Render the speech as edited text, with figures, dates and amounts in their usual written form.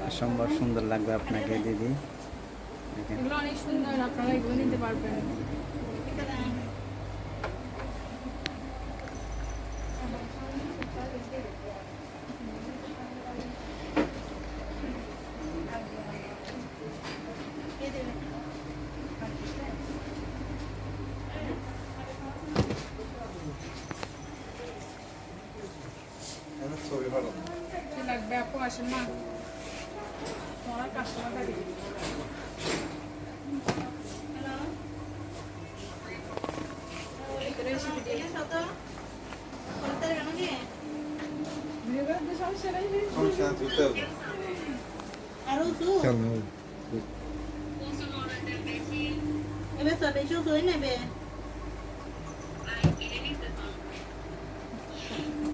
অসম্ভব সুন্দর লাগবে আপনাকে দিদি। এগুলো অনেক সুন্দর, আপনারা এগুলো নিতে পারবেন। ছবি ভালো কি লাগবে আপু, আসেন না তোমার কাস্টমার থাকে। সমস্যা ধুতে হবে এবার সব এসে সই নেবে।